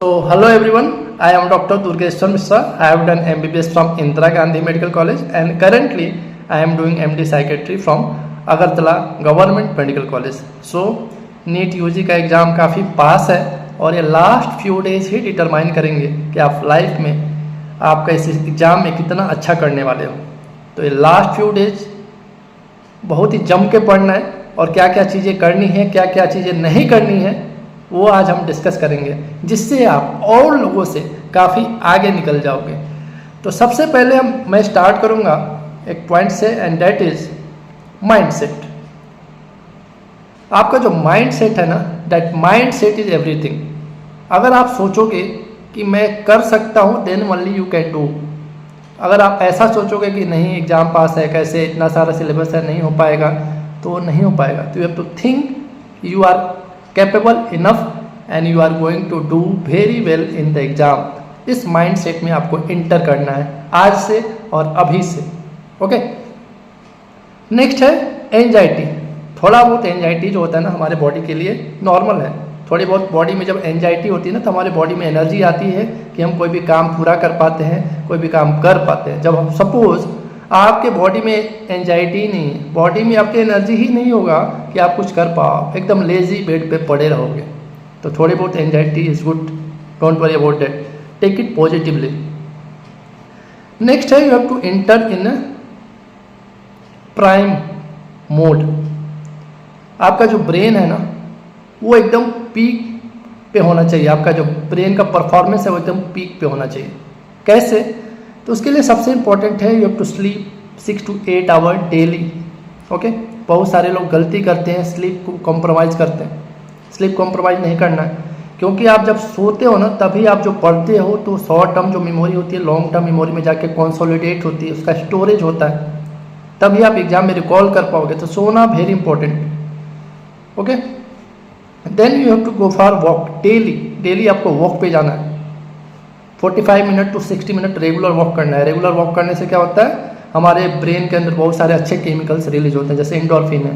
So, hello everyone, I am Dr. Durgeshwar Mishra. I have done MBBS from Indira Gandhi Medical College and currently I am doing MD Psychiatry from Agartala Government Medical College. So, NEET UG का exam काफ़ी पास है और ये last few days ही determine करेंगे कि आप लाइफ में आपका इस एग्ज़ाम में कितना अच्छा करने वाले हो। तो ये लास्ट फ्यू डेज बहुत ही जम के पढ़ना है और क्या क्या चीज़ें करनी है, क्या क्या चीज़ें नहीं करनी है, वो आज हम डिस्कस करेंगे, जिससे आप और लोगों से काफ़ी आगे निकल जाओगे। तो सबसे पहले मैं स्टार्ट करूँगा एक पॉइंट से, एंड दैट इज़ माइंडसेट। आपका जो माइंडसेट है ना, दैट माइंडसेट इज़ एवरीथिंग। अगर आप सोचोगे कि मैं कर सकता हूँ, then only you can do. अगर आप ऐसा सोचोगे कि नहीं एग्ज़ाम पास है, कैसे इतना सारा सिलेबस है, नहीं हो पाएगा, तो नहीं हो पाएगा। तो you have to think you are capable enough and you are going to do very well in the exam. इस माइंडसेट में आपको इंटर करना है आज से और अभी से। ओके, नेक्स्ट है एंजाइटी। थोड़ा बहुत एंजाइटी जो होता है ना हमारे बॉडी के लिए नॉर्मल है। थोड़ी बहुत बॉडी में जब एंजाइटी होती है ना, तो हमारे बॉडी में एनर्जी आती है कि हम कोई भी काम पूरा कर पाते हैं, कोई भी काम कर पाते हैं। जब हम सपोज आपके बॉडी में एंजाइटी ही नहीं है, बॉडी में आपके एनर्जी ही नहीं होगा कि आप कुछ कर पाओ, एकदम लेजी बेड पे पड़े रहोगे। तो थोड़ी बहुत anxiety is good, don't worry about that, take it positively. Next है you have to enter in prime mode. आपका जो ब्रेन है ना, वो एकदम पीक पे होना चाहिए। आपका जो ब्रेन का परफॉर्मेंस है वो एकदम पीक पे होना चाहिए। कैसे? तो उसके लिए सबसे इंपॉर्टेंट है you have to sleep 6 to 8 hour daily. Okay, बहुत सारे लोग गलती करते हैं, स्लीप को कॉम्प्रोमाइज़ करते हैं। स्लीप कॉम्प्रोमाइज़ नहीं करना है, क्योंकि आप जब सोते हो ना, तभी आप जो पढ़ते हो तो शॉर्ट टर्म जो मेमोरी होती है लॉन्ग टर्म मेमोरी में जाके कॉन्सोलिडेट होती है, उसका स्टोरेज होता है, तभी आप एग्जाम में रिकॉल कर पाओगे। तो सोना very important. Okay, then you have to go for walk daily. Daily आपको वॉक पे जाना है, 45 minute to 60 minute regular walk करना है। रेगुलर वॉक करने से क्या होता है, हमारे ब्रेन के अंदर बहुत सारे अच्छे केमिकल्स रिलीज होते हैं, जैसे एंडोर्फिन है,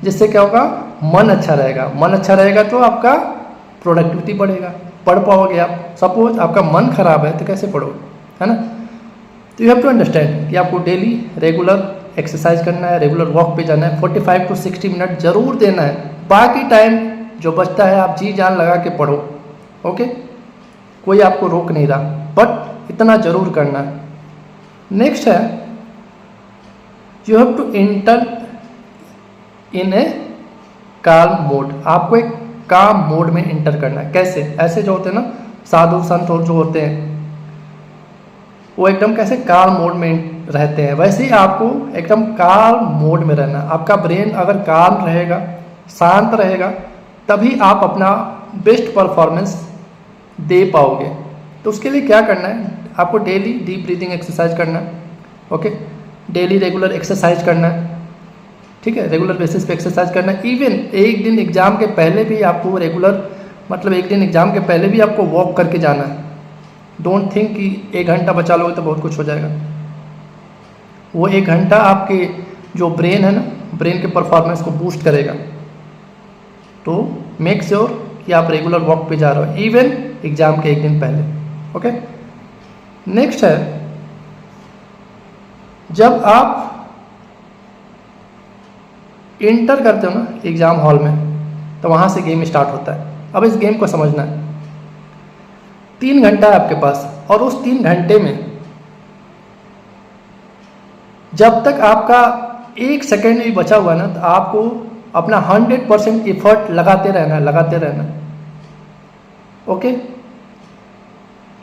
जिससे क्या होगा, मन अच्छा रहेगा। मन अच्छा रहेगा तो आपका प्रोडक्टिविटी बढ़ेगा, पढ़ पाओगे आप। सपोज आपका मन खराब है तो कैसे पढ़ोगे, है ना। तो यू हैव टू अंडरस्टैंड कि आपको डेली रेगुलर एक्सरसाइज करना है, रेगुलर वॉक पे जाना है, 45 to 60 मिनट जरूर देना है। बाकी टाइम जो बचता है आप जी जान लगा के पढ़ो। ओके, कोई आपको रोक नहीं रहा, बट इतना जरूर करना है। नेक्स्ट है यू हैव टू इंटर इन ए काम मोड। आपको एक काम मोड में इंटर करना है। कैसे? ऐसे जो होते हैं ना साधु संत और जो होते हैं, वो एकदम कैसे काम मोड में रहते हैं, वैसे ही आपको एकदम काम मोड में रहना है। आपका ब्रेन अगर काम रहेगा, शांत रहेगा, तभी आप अपना बेस्ट परफॉर्मेंस दे पाओगे। तो उसके लिए क्या करना है, आपको डेली डीप ब्रीदिंग एक्सरसाइज करना है। ओके, डेली रेगुलर एक्सरसाइज करना है, ठीक है, रेगुलर बेसिस पे एक्सरसाइज करना है। इवन एक दिन एग्जाम के पहले भी आपको रेगुलर, मतलब एक दिन एग्जाम के पहले भी आपको वॉक करके जाना है। डोंट थिंक कि 1 घंटा बचा लोगे तो बहुत कुछ हो जाएगा। वो 1 घंटा आपके जो ब्रेन है ना, ब्रेन के परफॉर्मेंस को बूस्ट करेगा। तो मेक श्योर कि आप रेगुलर वॉक पे जा रहे हो, इवन एग्जाम के 1 दिन पहले। ओके, नेक्स्ट है जब आप इंटर करते हो ना एग्जाम हॉल में, तो वहां से गेम स्टार्ट होता है। अब इस गेम को समझना है, 3 घंटा है आपके पास, और उस 3 घंटे में जब तक आपका 1 सेकेंड भी बचा हुआ ना, तो आपको अपना 100% एफर्ट लगाते रहना। ओके,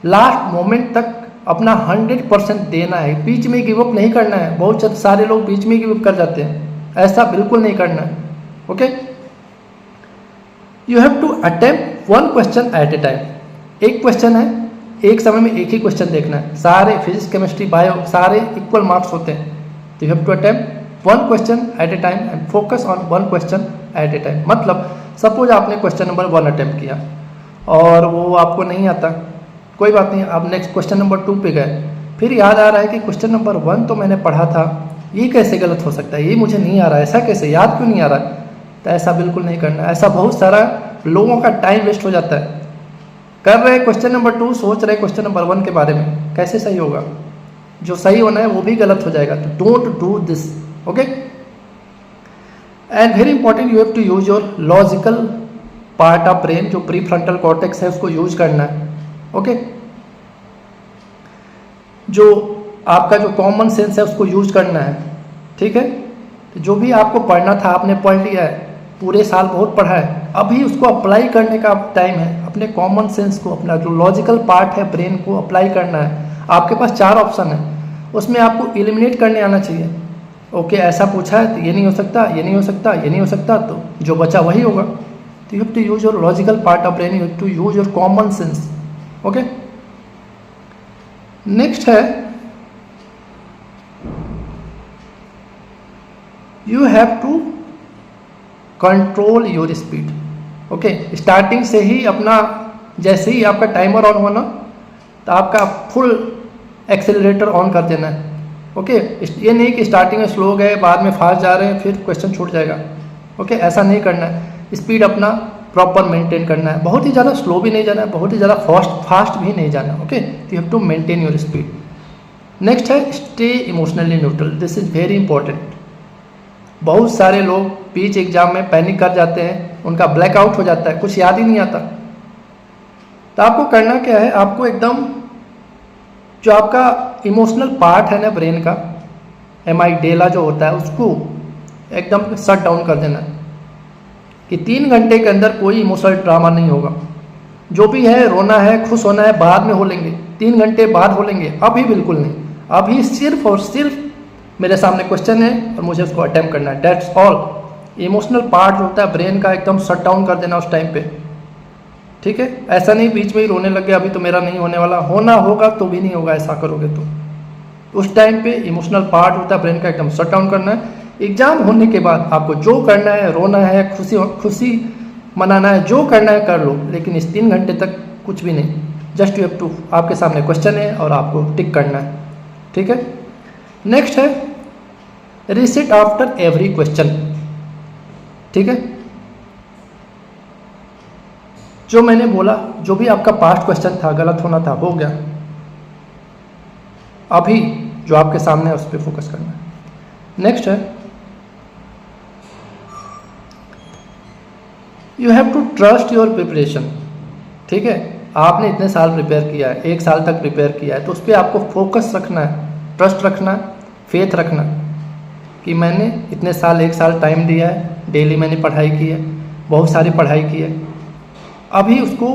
लास्ट मोमेंट तक अपना 100% देना है। बीच में गिव अप नहीं करना है। बहुत सारे लोग बीच में गिव अप कर जाते हैं, ऐसा बिल्कुल नहीं करना है। Okay, you have to attempt 1 question at a time. एक क्वेश्चन है, एक समय में एक ही क्वेश्चन देखना है। सारे फिजिक्स केमिस्ट्री बायो सारे इक्वल मार्क्स होते हैं। तो you have to attempt 1 question at a time and focus on 1 question at a time. मतलब सपोज आपने क्वेश्चन नंबर 1 अटेम्प्ट किया और वो आपको नहीं आता, कोई बात नहीं, आप नेक्स्ट क्वेश्चन नंबर 2 पे गए, फिर याद आ रहा है कि क्वेश्चन नंबर 1 तो मैंने पढ़ा था, ये कैसे गलत हो सकता है, ये मुझे नहीं आ रहा है, ऐसा कैसे, याद क्यों नहीं आ रहा है। तो ऐसा बिल्कुल नहीं करना। ऐसा बहुत सारा लोगों का टाइम वेस्ट हो जाता है। कर रहे क्वेश्चन नंबर 2, सोच रहे क्वेश्चन नंबर 1 के बारे में, कैसे सही होगा? जो सही होना है वो भी गलत हो जाएगा, तो don't do this, okay. And very important, you have to use your logical part of brain, जो प्री फ्रंटल कॉर्टेक्स है उसको यूज करना है, ओके। जो आपका जो कॉमन सेंस है उसको यूज करना है, ठीक है। तो जो भी आपको पढ़ना था आपने पढ़ लिया है, पूरे साल बहुत पढ़ा है, अभी उसको अप्लाई करने का टाइम है। अपने कॉमन सेंस को, अपना जो लॉजिकल पार्ट है ब्रेन को अप्लाई करना है। आपके पास 4 ऑप्शन है, उसमें आपको एलिमिनेट करने आना चाहिए। ओके, ऐसा पूछा है तो ये नहीं हो सकता, ये नहीं हो सकता, ये नहीं हो सकता, तो जो बचा वही होगा। तो you have to use your logical part of brain, you have to use your common sense, okay. Next है, you have to control your speed, okay. Starting से ही अपना, जैसे ही आपका टाइमर ऑन होना तो आपका फुल एक्सेलरेटर ऑन कर देना है, ओके। ये नहीं कि स्टार्टिंग में स्लो गए, बाद में फास्ट जा रहे हैं, फिर क्वेश्चन छूट जाएगा, ओके। ऐसा नहीं करना है। स्पीड अपना प्रॉपर मेंटेन करना है, बहुत ही ज़्यादा स्लो भी नहीं जाना है, बहुत ही ज़्यादा फास्ट भी नहीं जाना, okay. You have to maintain your speed. Next है, stay emotionally neutral, this is very important. बहुत सारे लोग बीच एग्जाम में पैनिक कर जाते हैं, उनका ब्लैकआउट हो जाता है, कुछ याद ही नहीं आता। तो आपको करना क्या है, आपको एकदम जो आपका इमोशनल पार्ट है ना ब्रेन का, एमाइगडाला जो होता है, उसको एकदम शट डाउन कर देना है कि 3 घंटे के अंदर कोई इमोशनल ड्रामा नहीं होगा। जो भी है, रोना है, खुश होना है, बाद में हो लेंगे, 3 घंटे बाद हो लेंगे, अभी बिल्कुल नहीं। अभी सिर्फ और सिर्फ मेरे सामने क्वेश्चन है और मुझे उसको अटेम्प्ट करना है, दैट्स ऑल। इमोशनल पार्ट जो होता है ब्रेन का एकदम शट डाउन कर देना उस टाइम पे, ठीक है। ऐसा नहीं बीच में ही रोने लग गया, अभी तो मेरा नहीं होने वाला, होना होगा तो भी नहीं होगा ऐसा करोगे तो। उस टाइम पे इमोशनल पार्ट होता है ब्रेन का एकदम शट डाउन करना है। एग्जाम होने के बाद आपको जो करना है, रोना है, खुशी मनाना है, जो करना है कर लो, लेकिन इस 3 घंटे तक कुछ भी नहीं। जस्ट यू हैव टू, आपके सामने क्वेश्चन है और आपको टिक करना है, ठीक है। नेक्स्ट है, रीसेट आफ्टर एवरी क्वेश्चन, ठीक है। जो मैंने बोला, जो भी आपका पास्ट क्वेश्चन था, गलत होना था, हो गया। अभी जो आपके सामने है उस पर फोकस करना है। नेक्स्ट है, you have to trust your preparation, ठीक है। आपने इतने साल प्रिपेयर किया है, 1 साल तक प्रिपेयर किया है, तो उस पर आपको फोकस रखना है, ट्रस्ट रखना है, फेथ रखना है कि मैंने इतने साल, 1 साल टाइम दिया है, डेली मैंने पढ़ाई की है, बहुत सारी पढ़ाई की है, अभी उसको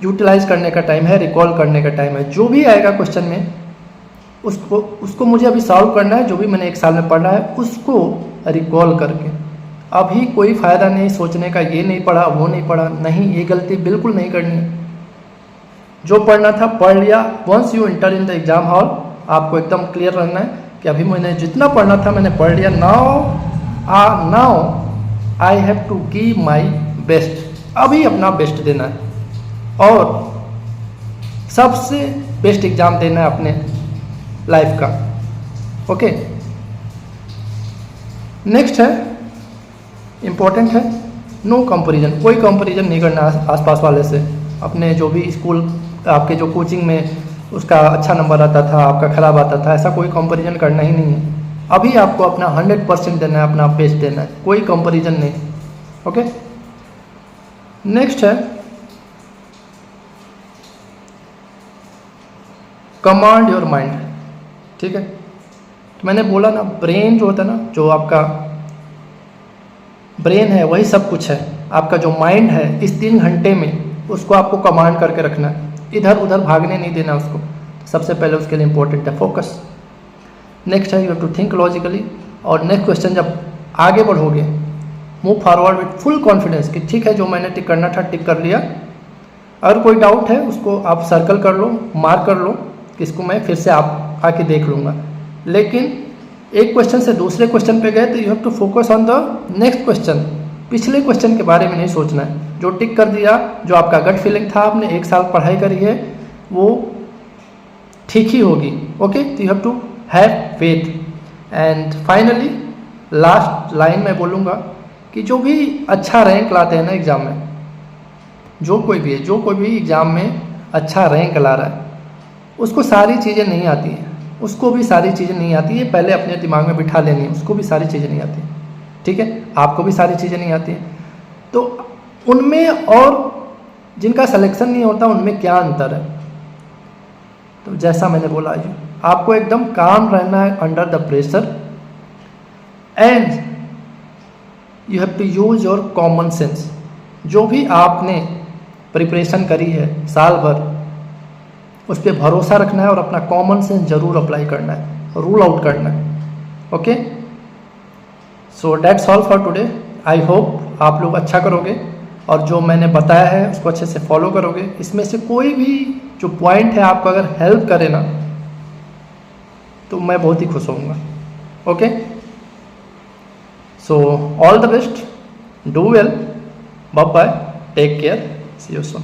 यूटिलाइज करने का टाइम है, रिकॉल करने का टाइम है। जो भी आएगा क्वेश्चन में उसको मुझे अभी सॉल्व करना है, जो भी मैंने 1 साल में पढ़ा है उसको रिकॉल करके। अभी कोई फ़ायदा नहीं सोचने का, ये नहीं पढ़ा, वो नहीं पढ़ा, नहीं, ये गलती बिल्कुल नहीं करनी है। जो पढ़ना था पढ़ लिया। Once you enter in the exam hall, आपको एकदम क्लियर रहना है कि अभी मैंने जितना पढ़ना था मैंने पढ़ लिया। Now I have to give my best, अभी अपना बेस्ट देना है और सबसे बेस्ट एग्जाम देना है अपने लाइफ का, ओके। नेक्स्ट है, इम्पोर्टेंट है, नो कंपैरिजन, कोई कंपैरिजन नहीं करना आसपास वाले से। अपने जो भी स्कूल, आपके जो कोचिंग में उसका अच्छा नंबर आता था, आपका ख़राब आता था, ऐसा कोई कंपैरिजन करना ही नहीं है। अभी आपको अपना 100% देना है, अपना बेस्ट देना है, कोई कंपैरिजन नहीं, ओके। नेक्स्ट है, कमांड योर माइंड, ठीक है। तो मैंने बोला ना, ब्रेन जो होता है ना, जो आपका ब्रेन है वही सब कुछ है। आपका जो माइंड है इस 3 घंटे में उसको आपको कमांड करके रखना है, इधर उधर भागने नहीं देना उसको। सबसे पहले उसके लिए इंपॉर्टेंट है फोकस। नेक्स्ट है, you have to think logically. और नेक्स्ट क्वेश्चन जब आगे बढ़ोगे, move forward with full confidence कि ठीक है, जो मैंने टिक करना था टिक कर लिया। अगर कोई डाउट है उसको आप सर्कल कर लो, मार्क कर लो कि इसको मैं फिर से आप आके देख लूँगा। लेकिन एक क्वेश्चन से दूसरे क्वेश्चन पे गए तो you have to focus on the next question. पिछले क्वेश्चन के बारे में नहीं सोचना है। जो टिक कर दिया, जो आपका गट फीलिंग था, आपने 1 साल पढ़ाई करी है, वो ठीक ही होगी, ओके। तो you have to have faith. And finally last line में बोलूँगा कि जो भी अच्छा रैंक लाते हैं ना एग्ज़ाम में, जो कोई भी है, जो कोई भी एग्ज़ाम में अच्छा रैंक ला रहा है, उसको सारी चीज़ें नहीं आती हैं, उसको भी सारी चीज़ें नहीं आती है, पहले अपने दिमाग में बिठा लेनी है, उसको भी सारी चीज़ें नहीं आती, ठीक है, आपको भी सारी चीज़ें नहीं आती हैं। तो उनमें और जिनका सिलेक्शन नहीं होता उनमें क्या अंतर है? तो जैसा मैंने बोला, आपको एकदम काम रहना है under the pressure, and you have to use your common sense. जो भी आपने प्रिपरेशन करी है साल भर, उस पर भरोसा रखना है और अपना कॉमन सेंस जरूर अप्लाई करना है, रूल आउट करना है। Okay, so that's all for today. I hope आप लोग अच्छा करोगे और जो मैंने बताया है उसको अच्छे से फॉलो करोगे। इसमें से कोई भी जो पॉइंट है आपको अगर हेल्प करे ना, तो मैं बहुत ही खुश होऊंगा। Okay, so all the best, do well, bye bye, take care, see you soon.